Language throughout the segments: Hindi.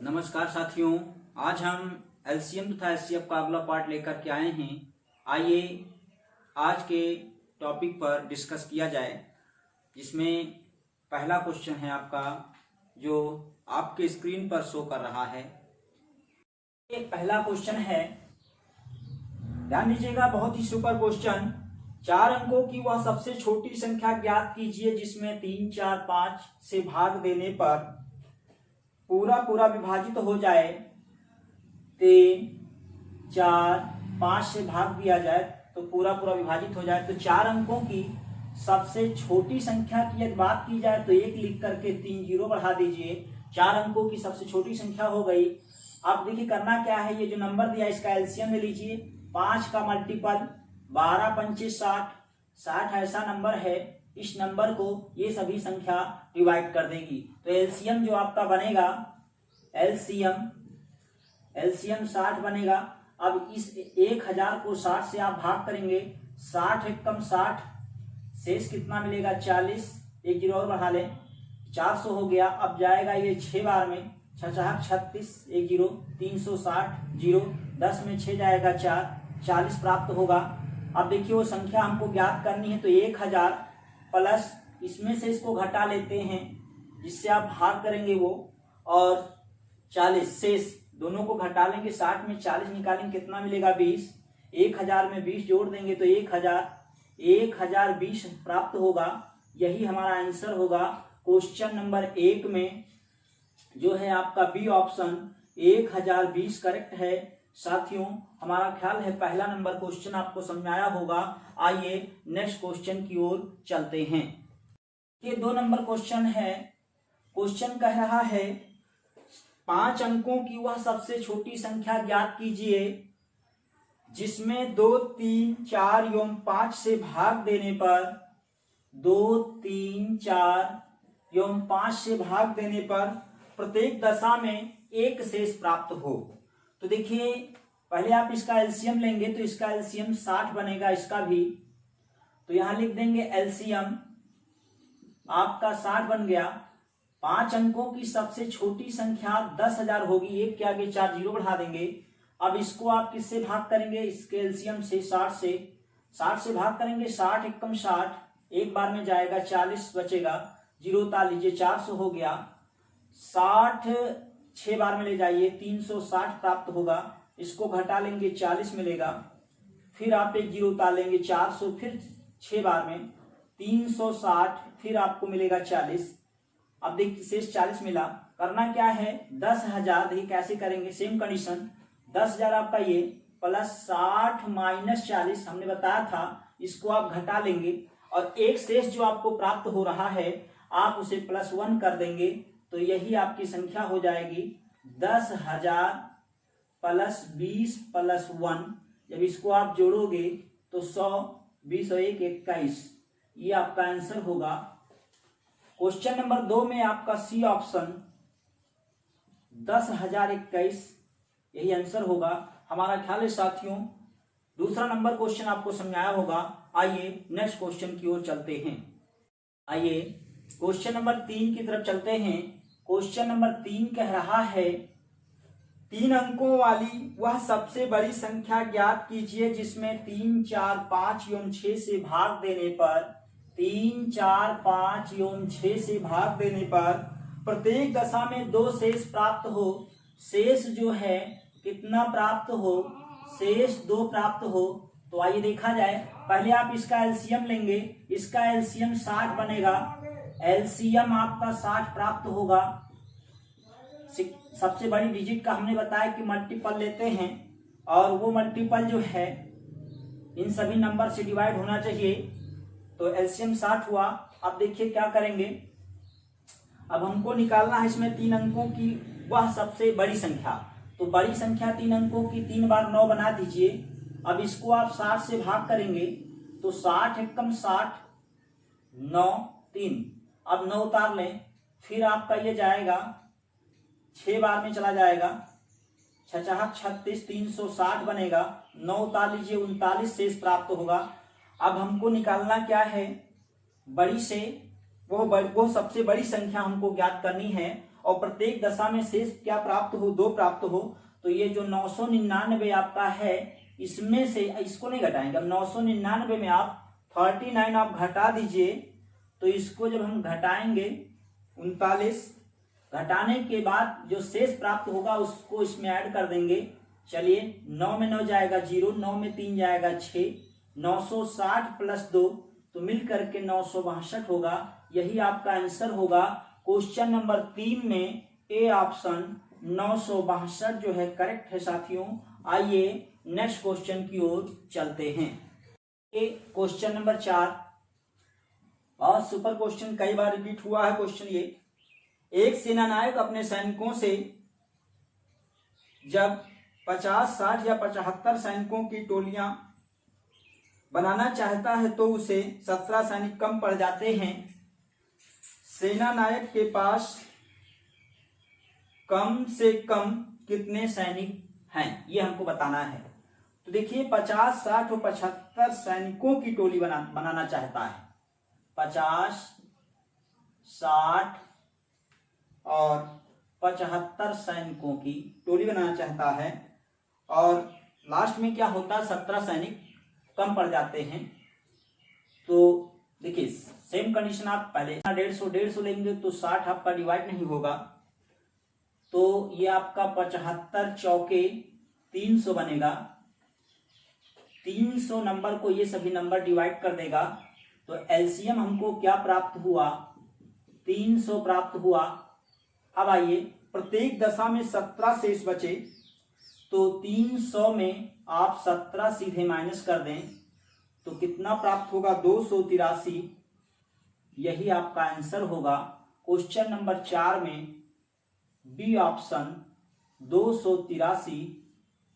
नमस्कार साथियों, आज हम एलसीएम तथा एचसीएफ का अगला पार्ट लेकर के आए हैं। आइए आज के टॉपिक पर डिस्कस किया जाए, जिसमें पहला क्वेश्चन है आपका, जो आपके स्क्रीन पर शो कर रहा है। ये पहला क्वेश्चन है, ध्यान दीजिएगा, बहुत ही सुपर क्वेश्चन। 4 अंकों की वह सबसे छोटी संख्या ज्ञात कीजिए जिसमें 3, 4, 5 से भाग देने पर पूरा विभाजित हो जाए। 3, 4, 5 से भाग दिया जाए तो पूरा विभाजित हो जाए। तो 4 अंकों की सबसे छोटी संख्या की यदि बात की जाए तो 1 लिख करके 3 जीरो बढ़ा दीजिए। 4 अंकों की सबसे छोटी संख्या हो गई। अब देखिए करना क्या है, ये जो नंबर दिया इसका एलसीएम ले लीजिए। 5 का मल्टीपल 12 पंचे 60, 60 ऐसा नंबर है, इस नंबर को ये सभी संख्या डिवाइड कर देगी। तो एलसीएम जो आपका बनेगा, एलसीएम 60 बनेगा। अब इस 1000 को 60 से आप भाग करेंगे, 60 एकम 60, शेष कितना मिलेगा 40, एक जीरो और बढ़ा लें, 400 हो गया। अब जाएगा ये 6 बार में, 6 36, एक जीरो, 360 जीरो, 10 में 6 जाएगा 4, 40 प्राप्त होगा। अब देखिए वो संख्या हमको ज्ञात करनी है, तो 1000 प्लस इसमें से इसको घटा लेते हैं जिससे आप भाग करेंगे वो, और 40 शेष दोनों को घटा लेंगे, 60 में 40 निकालेंगे कितना मिलेगा 20, 1000 में 20 जोड़ देंगे तो 1020 प्राप्त होगा। यही हमारा आंसर होगा क्वेश्चन नंबर 1 में, जो है आपका बी ऑप्शन 1020 करेक्ट है। साथियों, हमारा ख्याल है पहला नंबर क्वेश्चन आपको समझ में आया होगा। आइए नेक्स्ट क्वेश्चन की ओर चलते हैं। ये 2 नंबर क्वेश्चन है। क्वेश्चन कह रहा है 5 अंकों की वह सबसे छोटी संख्या ज्ञात कीजिए जिसमें 2, 3, 4 एवं 5 से भाग देने पर 2, 3, 4 एवं 5 से भाग देने पर प्रत्येक दशा में 1 शेष प्राप्त हो। तो देखिए पहले आप इसका एलसीएम लेंगे तो इसका एलसीएम 60 बनेगा, इसका भी तो यहां लिख देंगे एलसीएम आपका 60 बन गया। 5 अंकों की सबसे छोटी संख्या 10,000 होगी, 1 के आगे 4 जीरो बढ़ा देंगे। अब इसको आप किससे भाग करेंगे, इसके एलसीएम से 60 से भाग करेंगे, 60 एकम 60, एक बार में जाएगा 40 बचेगा, जीरो उतार लीजिए, 400 हो गया। 60 6 बार में ले जाइए, 360 प्राप्त होगा। इसको घटा लेंगे 40 मिलेगा, फिर आप एक जीरो उतार लेंगे, 400, फिर 6 बार में 360, फिर आपको मिलेगा 40। अब देखिए शेष 40 मिला। करना क्या है, 10,000, देखिए कैसे करेंगे, सेम कंडीशन, 10,000 आपका ये प्लस 60 माइनस 40 हमने बताया था, इसको आप घटा लेंगे और एक शेष जो आपको प्राप्त हो रहा है आप उसे +1 कर देंगे। तो यही आपकी संख्या हो जाएगी 10,000 प्लस 20 प्लस 1। जब इसको आप जोड़ोगे तो 100, 20 और 1 21, ये आपका आंसर होगा। क्वेश्चन नंबर 2 में आपका सी ऑप्शन 10,021 यही आंसर होगा। हमारा ख्याल है साथियों दूसरा नंबर क्वेश्चन आपको समझाया होगा। आइए नेक्स्ट क्वेश्चन की ओर चलते हैं। आइए क्वेश्चन नंबर 3 की तरफ चलते हैं। क्वेश्चन नंबर 3 कह रहा है 3 अंकों वाली वह सबसे बड़ी संख्या ज्ञात कीजिए जिसमें 3, 4, 5 एवं 6 से भाग देने पर 3, 4, 5 एवं 6 से भाग देने पर प्रत्येक दशा में 2 शेष प्राप्त हो। शेष जो है कितना प्राप्त हो, शेष 2 प्राप्त हो। तो आइए देखा जाए, पहले आप इसका एलसीएम लेंगे, इसका एलसीएम 60 बनेगा, एलसीएम आपका 60 प्राप्त होगा। सबसे बड़ी डिजिट का हमने बताया कि मल्टीपल लेते हैं और वो मल्टीपल जो है इन सभी नंबर से डिवाइड होना चाहिए। तो एलसीएम 60 हुआ। अब देखिए क्या करेंगे, अब हमको निकालना है इसमें 3 अंकों की वह सबसे बड़ी संख्या। तो बड़ी संख्या 3 अंकों की 3 बार 9 बना दीजिए। अब इसको आप 60 से भाग करेंगे तो 60 एकम 60, 9 3, अब 9 उतार लें, फिर आपका ये जाएगा 6 बार में चला जाएगा, 6 36, 360 बनेगा, 9 उतार लीजिए, 39 शेष प्राप्त होगा। अब हमको निकालना क्या है, बड़ी से वो सबसे बड़ी संख्या हमको ज्ञात करनी है और प्रत्येक दशा में शेष क्या प्राप्त हो, 2 प्राप्त हो, तो ये जो 999 आपका है इसमें से इसको नहीं घटाएंगे। अब 999 में आप 39 आप घटा दीजिए, तो इसको जब हम घटाएंगे 39, घटाने के बाद जो शेष प्राप्त होगा उसको इसमें ऐड कर देंगे। चलिए 9 में 9 जाएगा 0, 9 में 3 जाएगा 6, 960 प्लस 2 तो मिल करके 962 होगा। यही आपका आंसर होगा क्वेश्चन नंबर 3 में ए ऑप्शन 962 जो है करेक्ट है साथियों। आइए नेक्स्ट क्वेश्चन की ओर चलते हैं। क्वेश्चन नंबर 4, बहुत सुपर क्वेश्चन, कई बार रिपीट हुआ है क्वेश्चन ये। एक सेनानायक अपने सैनिकों से जब 50, 60 या 75 सैनिकों की टोलियां बनाना चाहता है तो उसे 17 सैनिक कम पड़ जाते हैं। सेनानायक के पास कम से कम कितने सैनिक हैं, ये हमको बताना है। तो देखिए 50, 60 और 75 सैनिकों की टोली बनाना चाहता है। 50, 60 और 75 सैनिकों की टोली बनाना चाहता है और लास्ट में क्या होता है, 17 सैनिक कम पड़ जाते हैं। तो देखिए सेम कंडीशन, आप पहले 150 लेंगे तो 60 आपका डिवाइड नहीं होगा, तो ये आपका 75 चौके 300 बनेगा। 300 नंबर को ये सभी नंबर डिवाइड कर देगा, तो एलसीएम हमको क्या प्राप्त हुआ, 300 प्राप्त हुआ। अब आइए प्रत्येक दशा में 17 शेष बचे, तो 300 में आप 17 सीधे माइनस कर दें तो कितना प्राप्त होगा, 283। यही आपका आंसर होगा क्वेश्चन नंबर 4 में बी ऑप्शन 283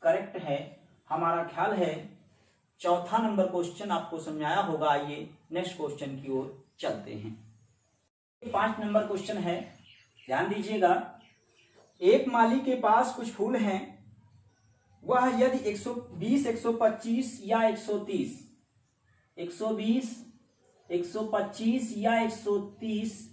करेक्ट है। हमारा ख्याल है चौथा नंबर क्वेश्चन आपको समझाया होगा। आइए नेक्स्ट क्वेश्चन की ओर चलते हैं। 5 नंबर क्वेश्चन है, ध्यान दीजिएगा। एक माली के पास कुछ फूल हैं, वह यदि 120, 125 या 130, 120, 125 या 130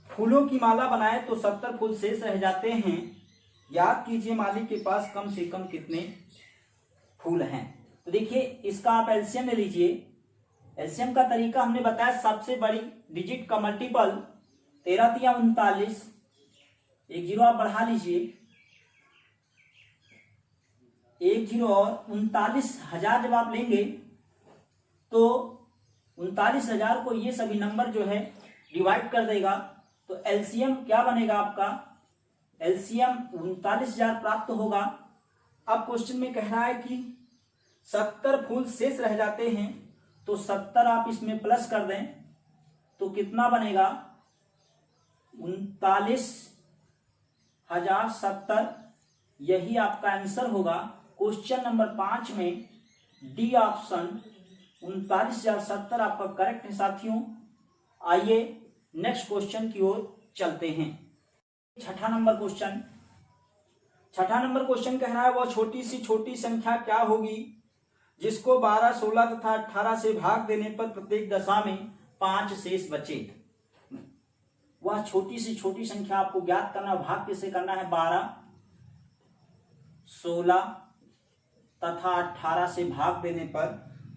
फूलों की माला बनाए तो 70 फूल शेष रह जाते हैं। याद कीजिए माली के पास कम से कम कितने फूल हैं। तो देखिए इसका आप एलसीएम ले लीजिए। एलसीएम का तरीका हमने बताया, सबसे बड़ी डिजिट का मल्टीपल 13 या 39, एक जीरो आप बढ़ा लीजिए, 1 0 और 39,000 जब आप लेंगे तो 39,000 को ये सभी नंबर जो है डिवाइड कर देगा, तो एलसीएम क्या बनेगा आपका, एलसीएम 39,000 प्राप्त होगा। अब क्वेश्चन में कह रहा है कि 70 फूल शेष रह जाते हैं, तो 70 आप इसमें प्लस कर दें तो कितना बनेगा, 39,070। यही आपका आंसर होगा क्वेश्चन नंबर 5 में डी ऑप्शन 39,070 आपका करेक्ट है साथियों। आइए नेक्स्ट क्वेश्चन की ओर चलते हैं। छठा नंबर क्वेश्चन कह रहा है, वह छोटी सी छोटी संख्या क्या होगी जिसको 12, 16 तथा 18 से भाग देने पर प्रत्येक दशा में 5 शेष बचे। वह छोटी सी छोटी संख्या आपको ज्ञात करना, भाग किसे करना है, 12, 16 तथा 18 से भाग देने पर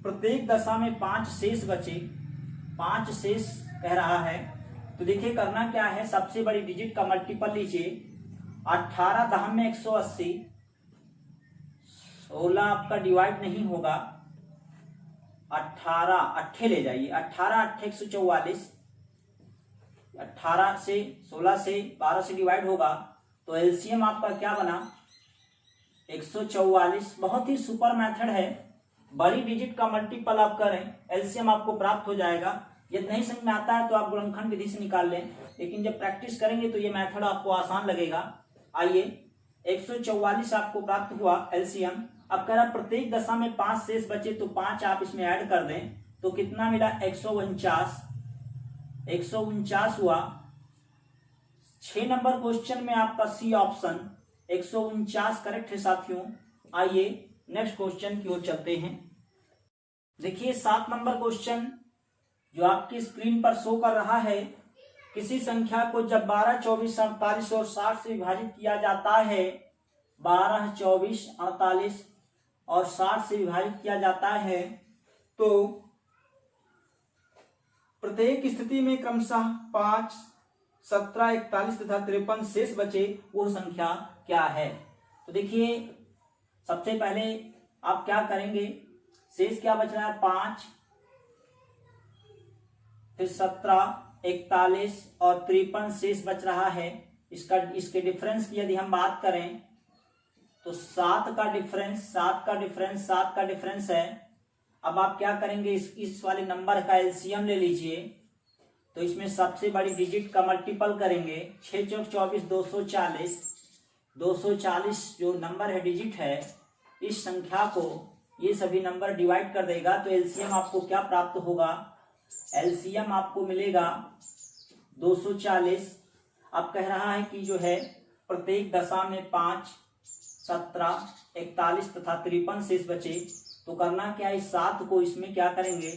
प्रत्येक दशा में 5 शेष बचे। 5 शेष कह रहा है, तो देखिए करना क्या है, सबसे बड़ी डिजिट का मल्टीपल लीजिए। 18 दहम में 180, 16 आपका डिवाइड नहीं होगा, 18 अट्ठे ले जाइए, 18 अट्ठे 144, 18 से 16 से 12 से डिवाइड होगा, तो एलसीएम आपका क्या बना, 144। बहुत ही सुपर मेथड है, बड़ी डिजिट का मल्टीपल आप करें एलसीएम आपको प्राप्त हो जाएगा। यदि नहीं समझ में आता है तो आप गुणनखंड विधि से निकाल लें, लेकिन जब प्रैक्टिस करेंगे तो ये मेथड आपको आसान लगेगा। आइए 144 आपको प्राप्त हुआ एलसीएम। अब कह रहा प्रत्येक दशा में 5 शेष बचे, तो 5 आप इसमें ऐड कर दें तो कितना मिला, 149। 149 हुआ। 6 नंबर क्वेश्चन में आपका सी ऑप्शन 149 करेक्ट है साथियों। आइए नेक्स्ट क्वेश्चन की ओर चलते हैं। देखिए 7 नंबर क्वेश्चन जो आपकी स्क्रीन पर शो कर रहा है, किसी संख्या को जब 12, 24, 48 और 60 से विभाजित किया जाता है, 12, 24, 48 और 60 से विभाजित किया जाता है, तो प्रत्येक स्थिति में क्रमशः 5, 17, 41 तथा 53 शेष बचे, वो संख्या क्या है। तो देखिए सबसे पहले आप क्या करेंगे, शेष क्या बच रहा है 5, फिर 17, 41 और 53 शेष बच रहा है। इसके डिफरेंस की यदि हम बात करें तो 7 का डिफरेंस है। अब आप क्या करेंगे, इस वाले नंबर का एलसीएम ले लीजिए, तो इसमें सबसे बड़ी डिजिट का मल्टीपल करेंगे, 6 चौक 24, 240 जो नंबर है डिजिट है, इस संख्या को ये सभी नंबर डिवाइड कर देगा, तो एलसीएम आपको क्या प्राप्त होगा, एलसीएम आपको मिलेगा 240। अब कह रहा है कि जो है प्रत्येक दशा में 5, 17, 41 तथा 53 शेष बचे, तो करना क्या है, इस 7 को इसमें क्या करेंगे,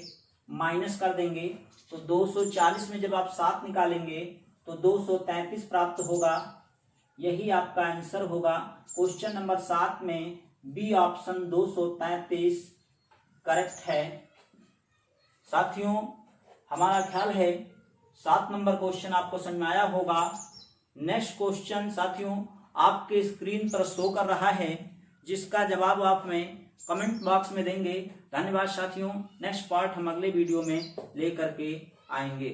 माइनस कर देंगे। तो 240 में जब आप 7 निकालेंगे तो 233 प्राप्त होगा। यही आपका आंसर होगा। क्वेश्चन नंबर 7 में बी ऑप्शन 233 करेक्ट है। साथियों हमारा ख्याल है 7 नंबर क्वेश्चन आपको समझ में आया होगा। नेक्स्ट क्वेश्चन साथियों आपके स्क्रीन पर शो कर रहा है, जिसका जवाब आप हमें कमेंट बॉक्स में देंगे। धन्यवाद साथियों। नेक्स्ट पार्ट हम अगले वीडियो में लेकर के आएंगे।